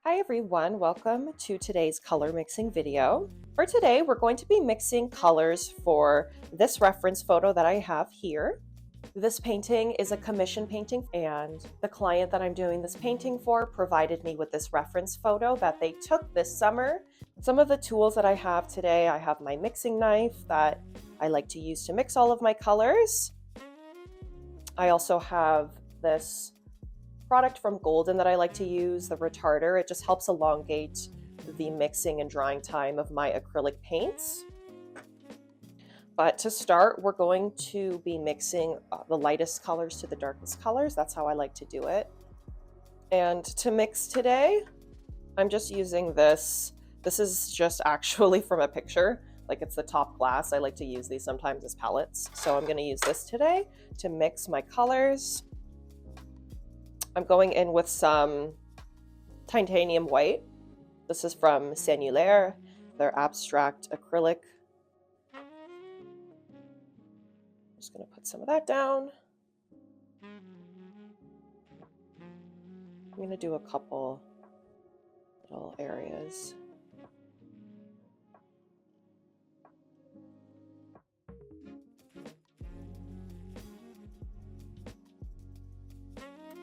Hi everyone, welcome to today's color mixing video. For today, we're going to be mixing colors for this reference photo that I have here. This painting is a commission painting, and the client that I'm doing this painting for provided me with this reference photo that they took this summer. Some of the tools that I have today, I have my mixing knife that I like to use to mix all of my colors. I also have this product from Golden that I like to use, the retarder. It just helps elongate the mixing and drying time of my acrylic paints. But to start, we're going to be mixing the lightest colors to the darkest colors. That's how I like to do it. And to mix today, I'm just using this. This is just actually from a picture, like it's the top glass. I like to use these sometimes as palettes. So I'm going to use this today to mix my colors. I'm going in with some titanium white. This is from Sennelier, their abstract acrylic. I'm just going to put some of that down. I'm going to do a couple little areas.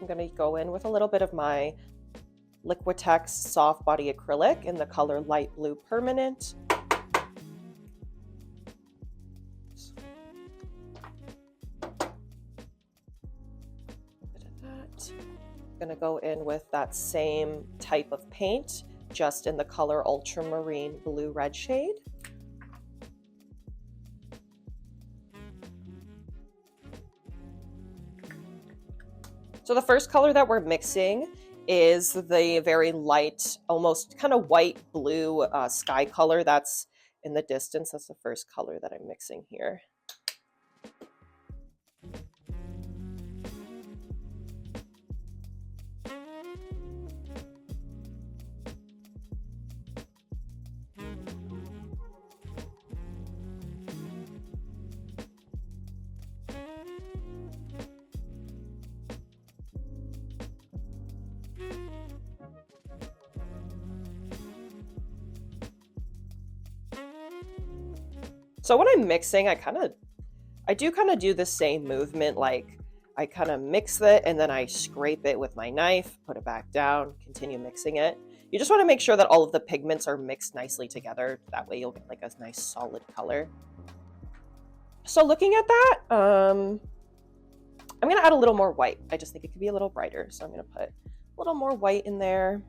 I'm going to go in with a little bit of my Liquitex soft body acrylic in the color light blue permanent. Bit of that. I'm going to go in with that same type of paint, just in the color ultramarine blue red shade. So the first color that we're mixing is the very light, almost kind of white blue sky color that's in the distance. That's the first color that I'm mixing here. So when I'm mixing, I do the same movement, like I kind of mix it and then I scrape it with my knife, put it back down, continue mixing it. You just want to make sure that all of the pigments are mixed nicely together. That way you'll get like a nice solid color. So looking at that, I'm going to add a little more white. I just think it could be a little brighter. So I'm going to put a little more white in there.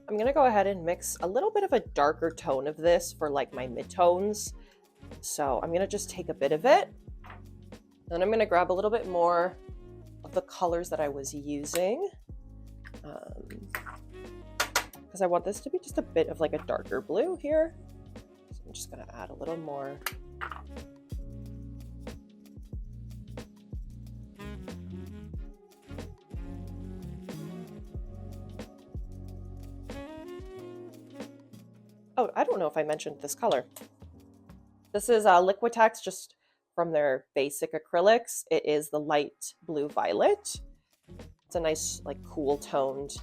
I'm going to go ahead and mix a little bit of a darker tone of this for like my midtones. So I'm going to just take a bit of it. Then I'm going to grab a little bit more of the colors that I was using. Because I want this to be just a bit of like a darker blue here. So I'm just going to add a little more. Oh, I don't know if I mentioned this color. This is Liquitex, just from their basic acrylics. It is the light blue violet. It's a nice, like, cool toned,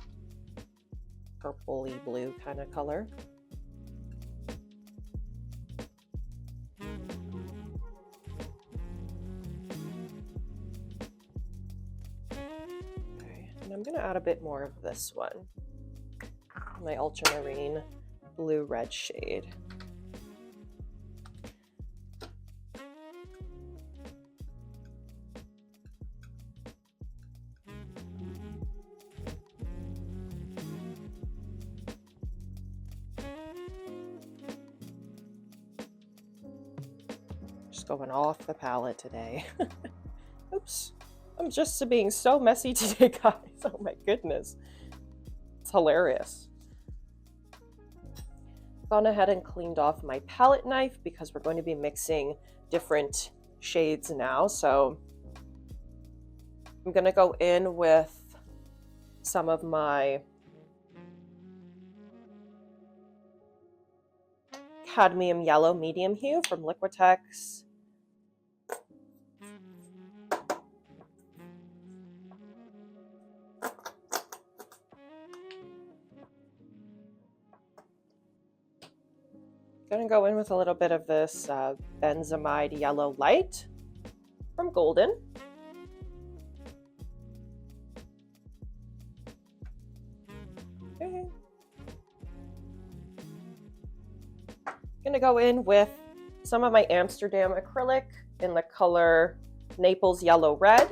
purpley blue kind of color. Okay, and I'm going to add a bit more of this one, my ultramarine blue red shade. just going off the palette today. Oops. I'm just being so messy today, guys. Oh my goodness. It's hilarious. Gone ahead and cleaned off my palette knife because we're going to be mixing different shades now. So I'm going to go in with some of my cadmium yellow medium hue from Liquitex. Gonna go in with a little bit of this benzamide yellow light from Golden. Okay. Gonna go in with some of my Amsterdam acrylic in the color Naples Yellow Red.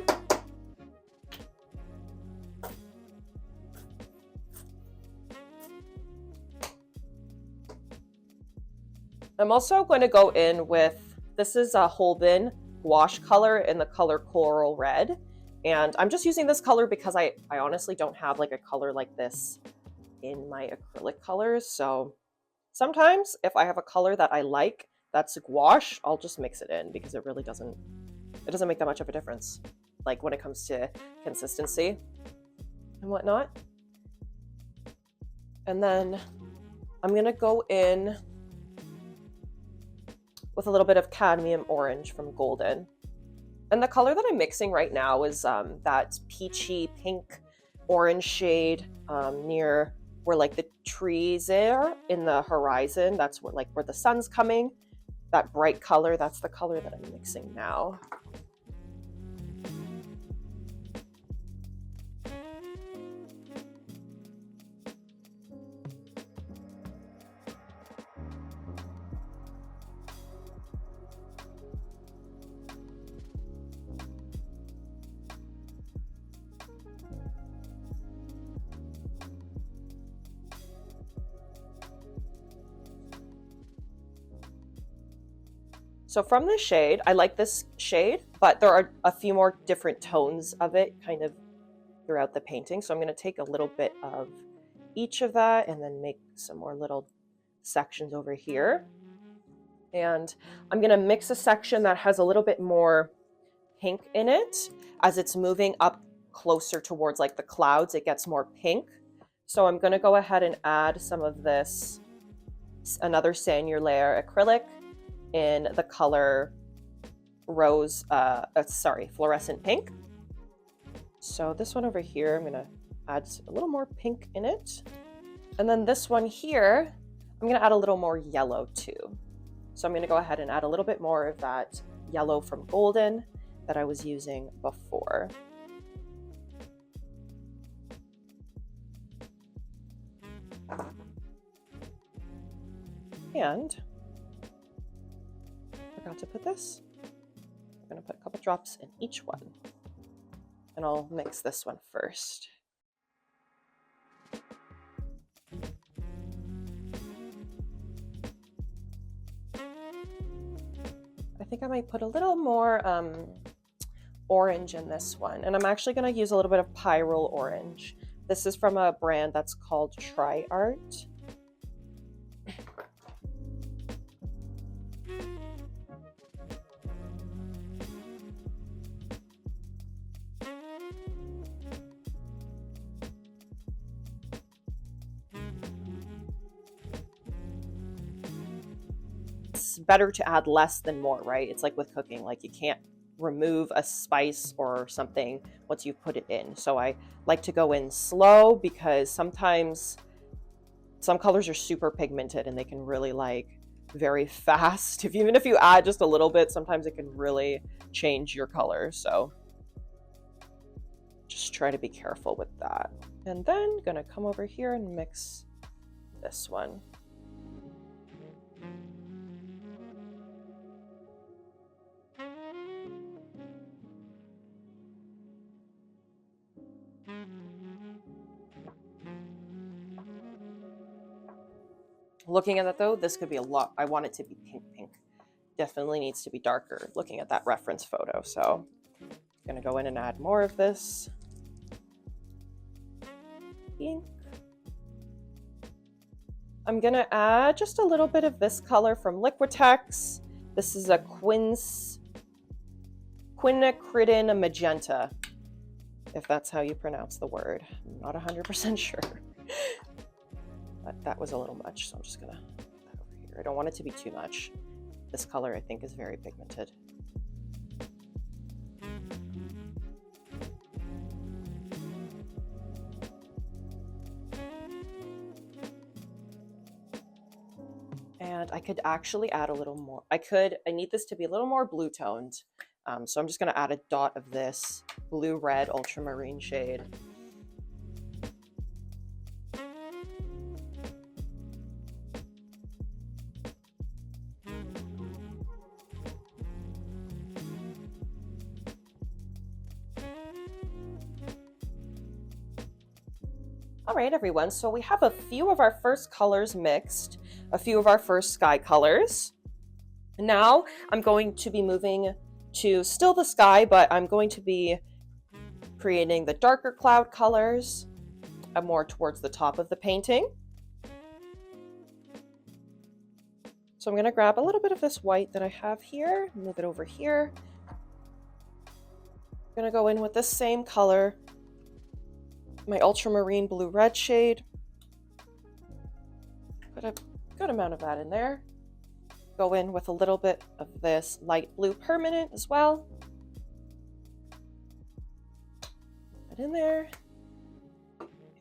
I'm also going to go in with, this is a Holbein gouache color in the color Coral Red. And I'm just using this color because I honestly don't have like a color like this in my acrylic colors. So sometimes if I have a color that I like that's gouache, I'll just mix it in because it really doesn't make that much of a difference. Like when it comes to consistency and whatnot. And then I'm going to go in with a little bit of cadmium orange from Golden. And the color that I'm mixing right now is that peachy pink orange shade near where like the trees are in the horizon. That's where where the sun's coming. That bright color, that's the color that I'm mixing now. So from this shade, I like this shade, but there are a few more different tones of it kind of throughout the painting. So I'm going to take a little bit of each of that and then make some more little sections over here. And I'm going to mix a section that has a little bit more pink in it. As it's moving up closer towards like the clouds, it gets more pink. So I'm going to go ahead and add some of this, another Sennelier acrylic in the color fluorescent pink. So this one over here, I'm gonna add a little more pink in it. And then this one here, I'm gonna add a little more yellow too. So I'm gonna go ahead and add a little bit more of that yellow from Golden that I was using before. And forgot to put this. I'm going to put a couple drops in each one. And I'll mix this one first. I think I might put a little more orange in this one. And I'm actually going to use a little bit of Pyrrole Orange. This is from a brand that's called Try Art. It's better to add less than more, right? It's like with cooking, like you can't remove a spice or something once you've put it in. So I like to go in slow because sometimes some colors are super pigmented and they can really like very fast. Even if you add just a little bit, sometimes it can really change your color. So just try to be careful with that. And then gonna come over here and mix this one. Looking at that though, this could be a lot. I want it to be pink, pink. definitely needs to be darker looking at that reference photo. So I'm going to go in and add more of this ink. I'm going to add just a little bit of this color from Liquitex. This is a quinacridin magenta, if that's how you pronounce the word. I'm not 100% sure. But that was a little much, so I'm just going to put that over here. I don't want it to be too much. This color, I think, is very pigmented. And I could actually add a little more. I need this to be a little more blue toned. So I'm just going to add a dot of this blue-red ultramarine shade. All right, everyone, so we have a few of our first colors mixed, a few of our first sky colors. Now I'm going to be moving to still the sky, but I'm going to be creating the darker cloud colors more towards the top of the painting. So I'm going to grab a little bit of this white that I have here, move it over here. I'm going to go in with this same color, my ultramarine blue-red shade. Put a good amount of that in there. Go in with a little bit of this light blue permanent as well. Put in there.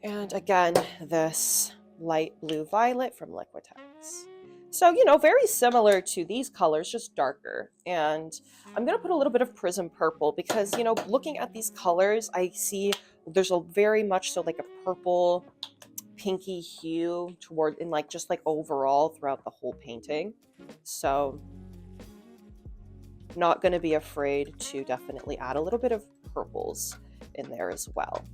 And again, this light blue violet from Liquitex. So, you know, very similar to these colors, just darker. And I'm going to put a little bit of prism purple because, you know, looking at these colors, I see there's a very much so like a purple, pinky hue toward in like just like overall throughout the whole painting. So not going to be afraid to definitely add a little bit of purples in there as well.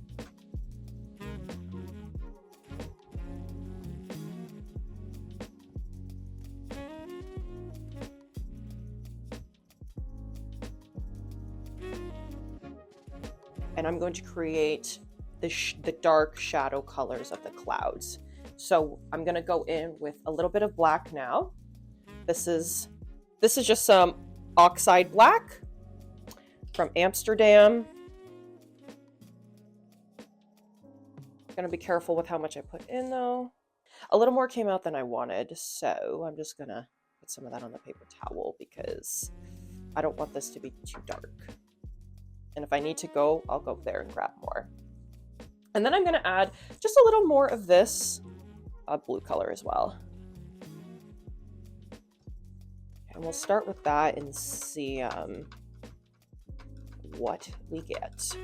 And I'm going to create the dark shadow colors of the clouds. So I'm going to go in with a little bit of black now. This is just some oxide black from Amsterdam. Going to be careful with how much I put in though. A little more came out than I wanted, so I'm just going to put some of that on the paper towel because I don't want this to be too dark. And if I need to go, I'll go there and grab more. And then I'm going to add just a little more of this blue color as well. And we'll start with that and see what we get.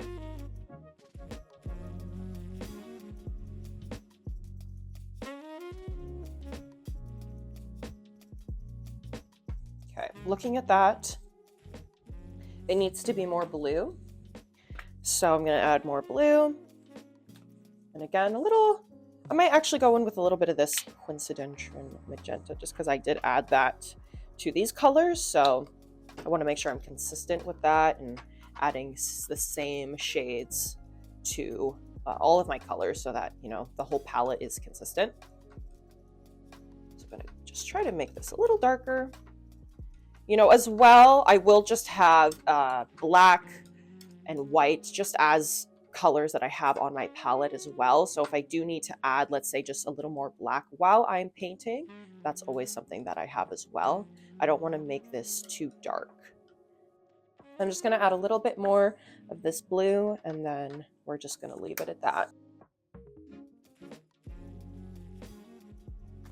Okay, looking at that, it needs to be more blue. So I'm going to add more blue. And again, I might actually go in with a little bit of this coincidentron magenta just because I did add that to these colors. So I want to make sure I'm consistent with that and adding the same shades to all of my colors so that, you know, the whole palette is consistent. So I'm going to just try to make this a little darker. You know, as well, I will just have black and white just as colors that I have on my palette as well. So if I do need to add, let's say, just a little more black while I'm painting, that's always something that I have as well. I don't want to make this too dark. I'm just going to add a little bit more of this blue, and then we're just going to leave it at that.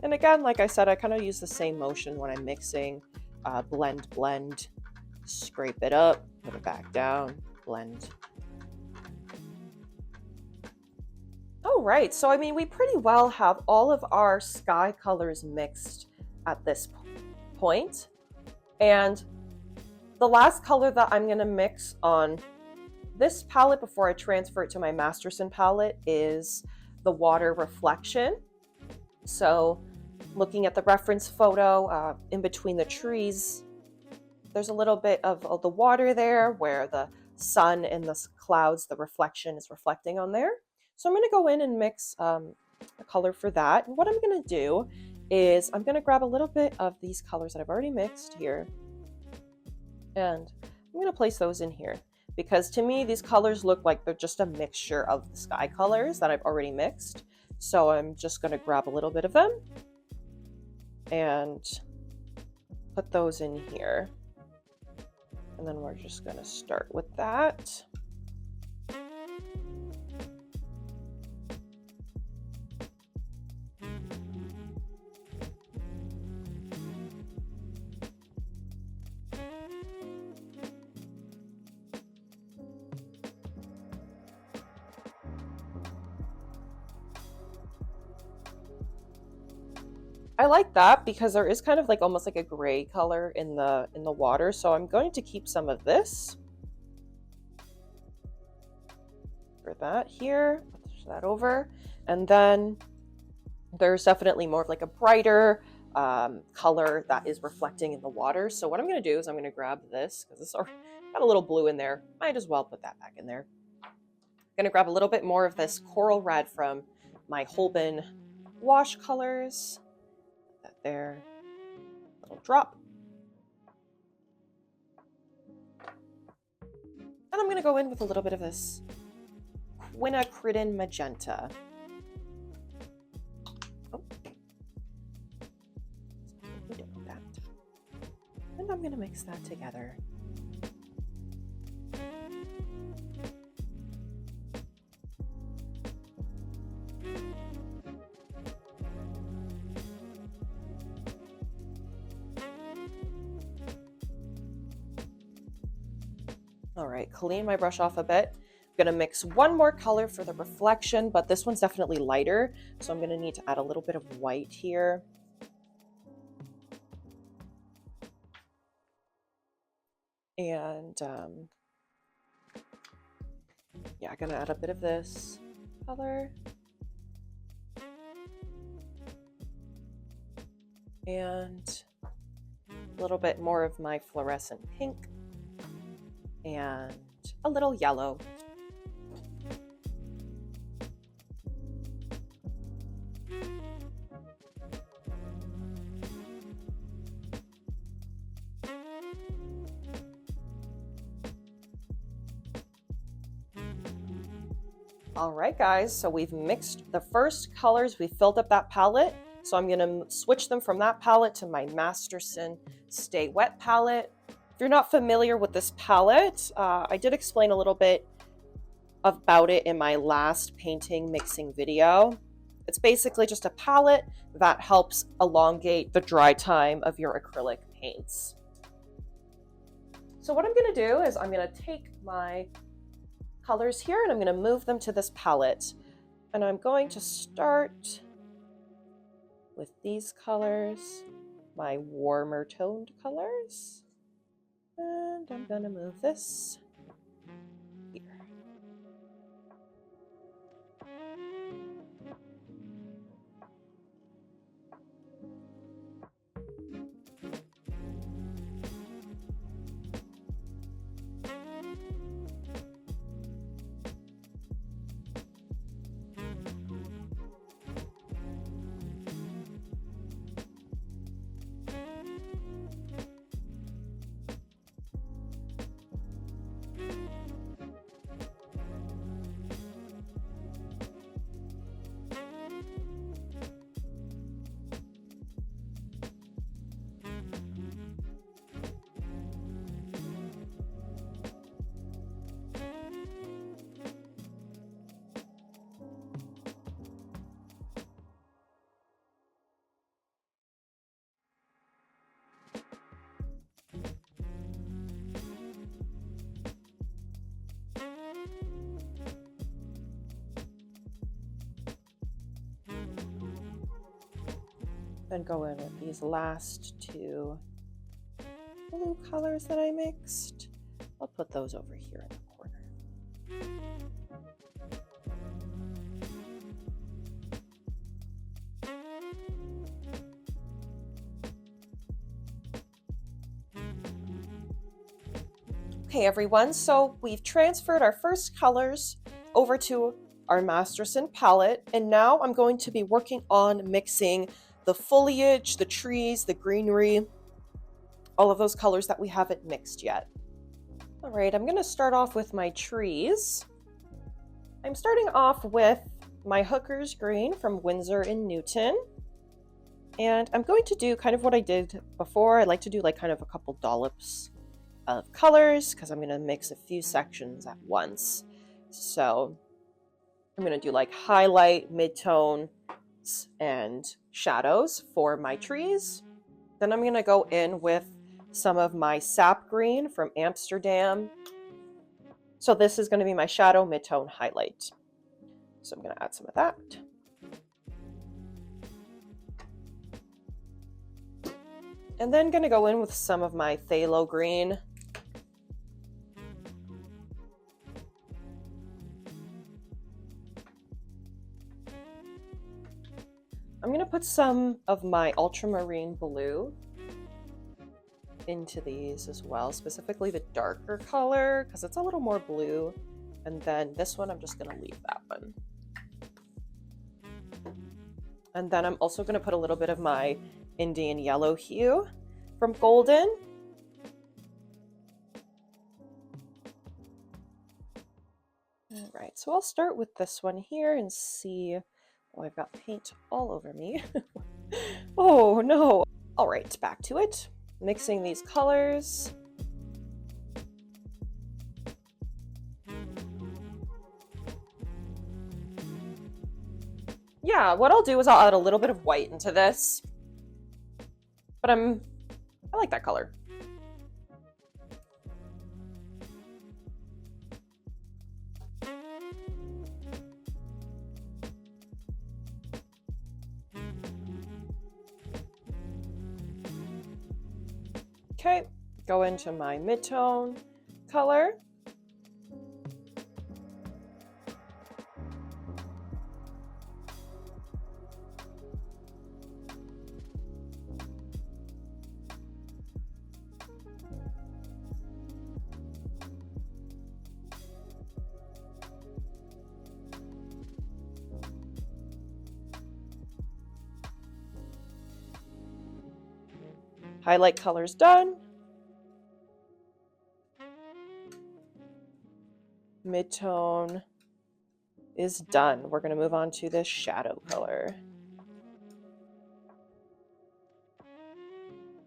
And again, like I said, I kind of use the same motion when I'm mixing. Blend, scrape it up, put it back down, blend. All right, so I mean, we pretty well have all of our sky colors mixed at this point. And the last color that I'm gonna mix on this palette before I transfer it to my Masterson palette is the water reflection. So looking at the reference photo in between the trees, There's a little bit of the water there where the sun and the clouds, the reflection is reflecting on there. So I'm going to go in and mix a color for that. And what I'm going to do is I'm going to grab a little bit of these colors that I've already mixed here, and I'm going to place those in here, because to me these colors look like they're just a mixture of the sky colors that I've already mixed. So I'm just going to grab a little bit of them and put those in here. And then we're just going to start with that. I like that because there is kind of like almost like a gray color in the water. So I'm going to keep some of this for that here. Push that over. And then there's definitely more of like a brighter color that is reflecting in the water. So what I'm going to do is I'm going to grab this, because it's already got a little blue in there. Might as well put that back in there. I'm going to grab a little bit more of this coral red from my Holbein wash colors. That there, little drop. And I'm going to go in with a little bit of this quinacridone magenta. Oh. And I'm going to mix that together. All right, clean my brush off a bit. I'm gonna mix one more color for the reflection, but this one's definitely lighter, so I'm gonna need to add a little bit of white here. And yeah, I'm gonna add a bit of this color. And a little bit more of my fluorescent pink. And a little yellow. All right, guys, so we've mixed the first colors. We filled up that palette. So I'm gonna switch them from that palette to my Masterson Sta-Wet palette. If you're not familiar with this palette, I did explain a little bit about it in my last painting mixing video. It's basically just a palette that helps elongate the dry time of your acrylic paints. So what I'm going to do is I'm going to take my colors here and I'm going to move them to this palette. And I'm going to start with these colors, my warmer toned colors. And I'm going to move this here. Then go in with these last two blue colors that I mixed. I'll put those over here in the corner. Okay everyone, so we've transferred our first colors over to our Masterson palette, and now I'm going to be working on mixing the foliage, the trees, the greenery, all of those colors that we haven't mixed yet. All right, I'm going to start off with my trees. I'm starting off with my Hooker's Green from Winsor & Newton. And I'm going to do kind of what I did before. I like to do like kind of a couple dollops of colors because I'm going to mix a few sections at once. So I'm going to do like highlight, mid-tone, and shadows for my trees. Then I'm going to go in with some of my sap green from Amsterdam. So this is going to be my shadow, mid-tone, highlight. So I'm going to add some of that. And then going to go in with some of my phthalo green. I'm going to put some of my ultramarine blue into these as well, specifically the darker color because it's a little more blue. And then this one, I'm just going to leave that one. And then I'm also going to put a little bit of my Indian yellow hue from Golden. All right, so I'll start with this one here and see. Oh, I've got paint all over me. Oh no. All right, back to it. Mixing these colors. Yeah, what I'll do is I'll add a little bit of white into this. But I like that color. Okay, go into my mid-tone color. Highlight color's done. Mid-tone is done. We're going to move on to this shadow color.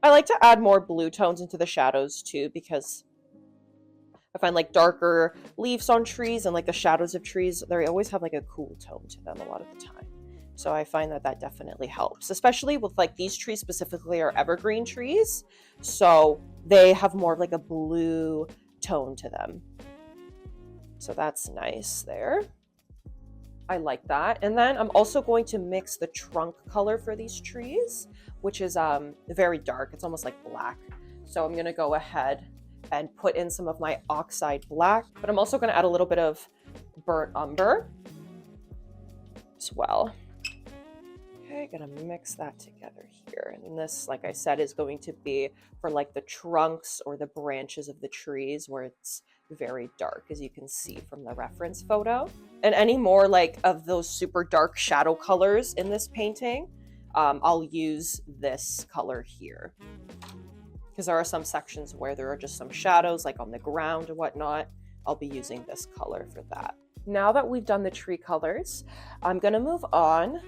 I like to add more blue tones into the shadows too because I find like darker leaves on trees and like the shadows of trees, they always have like a cool tone to them a lot of the time. So I find that that definitely helps, especially with like these trees specifically are evergreen trees. So they have more of like a blue tone to them. So that's nice there. I like that. And then I'm also going to mix the trunk color for these trees, which is very dark. It's almost like black. So I'm going to go ahead and put in some of my oxide black, but I'm also going to add a little bit of burnt umber as well. Okay, gonna mix that together here. And this, like I said, is going to be for like the trunks or the branches of the trees where it's very dark, as you can see from the reference photo. And any more like of those super dark shadow colors in this painting, I'll use this color here. Because there are some sections where there are just some shadows, like on the ground and whatnot. I'll be using this color for that. Now that we've done the tree colors, I'm gonna move on.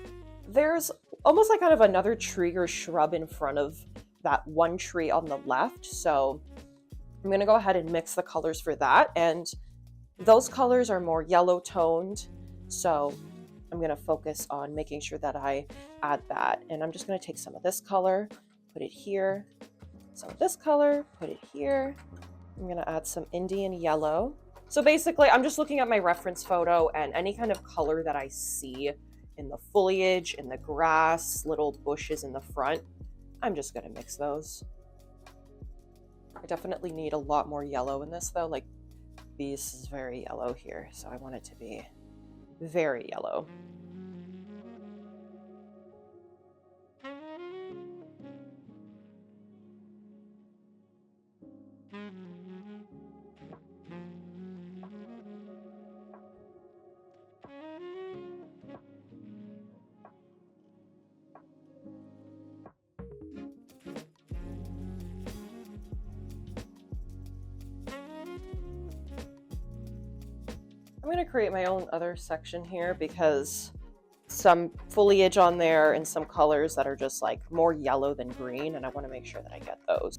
There's almost like kind of another tree or shrub in front of that one tree on the left. So I'm going to go ahead and mix the colors for that. And those colors are more yellow toned. So I'm going to focus on making sure that I add that. And I'm just going to take some of this color, put it here, some of this color, put it here. I'm going to add some Indian yellow. So basically, I'm just looking at my reference photo and any kind of color that I see in the foliage, in the grass, little bushes in the front, I'm just going to mix those. I definitely need a lot more yellow in this though. Like this is very yellow here, so I want it to be very yellow. I'm going to create my own other section here because some foliage on there and some colors that are just like more yellow than green, and I want to make sure that I get those.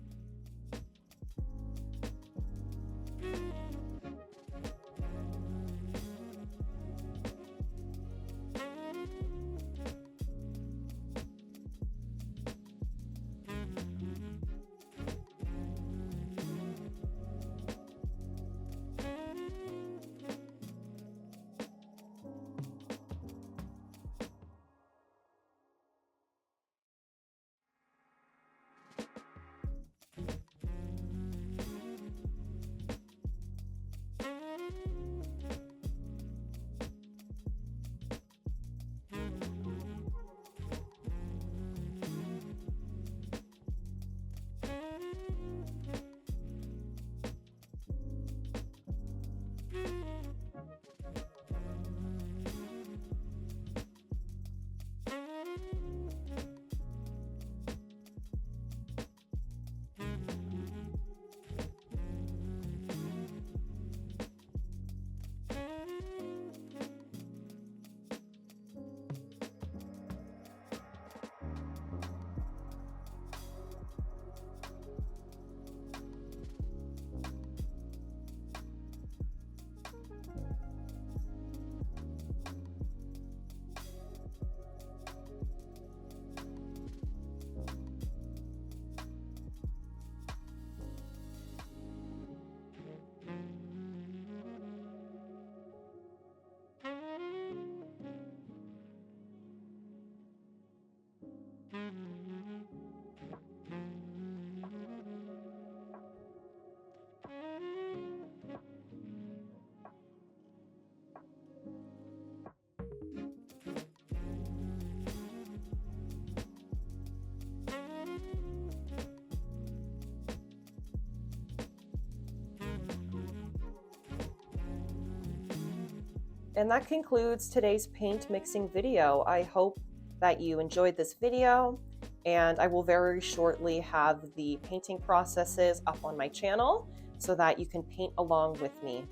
And that concludes today's paint mixing video. I hope that you enjoyed this video, and I will very shortly have the painting processes up on my channel so that you can paint along with me.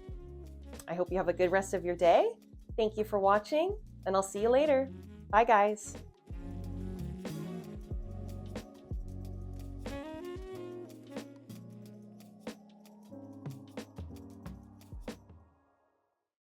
I hope you have a good rest of your day. Thank you for watching, and I'll see you later. Bye, guys.